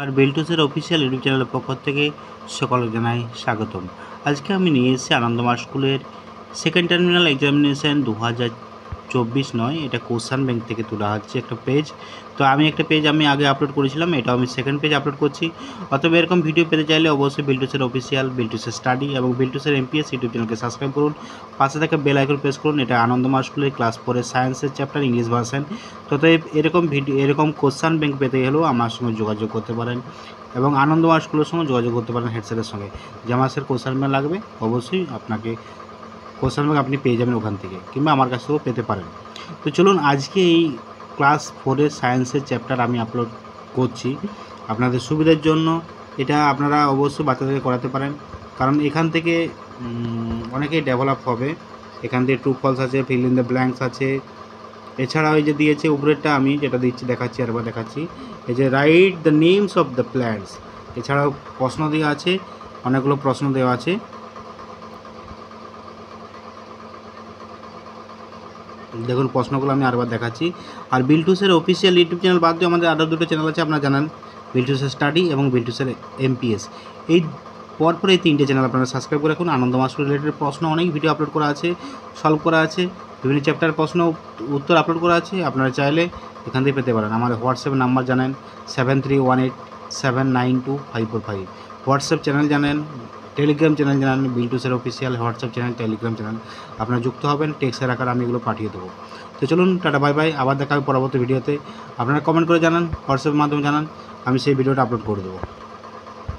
আর বেলটুসের official YouTube চ্যানেলের পক্ষ থেকে সকলকে জানাই স্বাগতম। আজকে আমি নিয়ে এসেছি আনন্দমার্গ স্কুলের সেকেন্ড টার্মিনাল এক্সামিনেশান 2024 নয়, এটা কোশ্চান ব্যাংক থেকে তোলা হচ্ছে একটা পেজ। তো আমি একটা পেজ আগে আপলোড করেছিলাম, এটাও আমি সেকেন্ড পেজ আপলোড করছি। অতএব এরকম ভিডিও পেতে চাইলে অবশ্যই বেলটুসের অফিসিয়াল, বেলটুসের স্টাডি এবং বেলটুসের এমপিএস ইউটিউব চ্যানেলকে সাবস্ক্রাইব করুন। পাশে থাকা বেল আইকন প্রেস করুন। এটা আনন্দমার্গ স্কুলের ক্লাস 4-এর সায়েন্সের চ্যাপ্টার ইংলিশ ভার্সন। ততএব এরকম কোশ্চান ব্যাংক পেতে গেলেও আমার সঙ্গে যোগাযোগ করতে পারেন এবং আনন্দমার্গ স্কুলের সঙ্গে যোগাযোগ করতে পারেন হেড স্যারের সঙ্গে। যে আমার স্যার কোশ্চান ব্যাংক লাগবে, অবশ্যই আপনাকে কোশ্চান ব্যাংক আপনি পেয়ে যাবেন ওখান থেকে, কিংবা আমার কাছ থেকেও পেতে পারেন। তো চলুন, আজকে এই ক্লাস 4-এর সায়েন্সের চ্যাপ্টার আমি আপলোড করছি আপনাদের সুবিধার জন্য। এটা আপনারা অবশ্যই বাচ্চাদেরকে করাতে পারেন, কারণ এখান থেকে অনেকেই ডেভেলপ হবে। এখান থেকে ট্রু ফলস আছে, ফিল ইন দ্য ব্ল্যাঙ্কস আছে। এছাড়াও এই যে দিয়েছে উপরেরটা, আমি যেটা দেখাচ্ছি আরেকবার দেখাচ্ছি, এই যে write the names of the plants. এছাড়াও প্রশ্ন দেওয়া আছে, অনেকগুলো প্রশ্ন দেওয়া আছে। দেখুন প্রশ্নগুলো আমি আরেকবার দেখাচ্ছি। আর বিলটুসের অফিসিয়াল ইউটিউব চ্যানেল বাদ দিয়ে আমাদের আরও দুটো চ্যানেল আছে, আপনারা জানেন, বিলটুসের স্টাডি এবং বিলটুসের এমপিএস। এই পরপর এই তিনটে চ্যানেল আপনারা সাবস্ক্রাইব করে রাখুন। আনন্দমার্গ রিলেটেড প্রশ্ন অনেক ভিডিও আপলোড করা আছে, সলভ করা আছে, বিভিন্ন চ্যাপ্টার প্রশ্ন উত্তর আপলোড করা আছে। আপনারা চাইলে এখান থেকে পেতে পারেন। আমার হোয়াটসঅ্যাপ নাম্বার জানেন 7318792545। হোয়াটসঅ্যাপ চ্যানেল জানেন, টেলিগ্রাম চ্যানেল জানেন, বিলটুসের official WhatsApp channel, Telegram channel. আপনারা যুক্ত হবেন, টেক্সটের আকারে আমি এগুলো পাঠিয়ে দেবো। তো চলুন, টাটা বাই বাই, আবার দেখা হবে পরবর্তী ভিডিওতে। আপনারা কমেন্ট করে জানান, হোয়াটসঅ্যাপের মাধ্যমে জানান, আমি সেই ভিডিওটা আপলোড করে দেবো।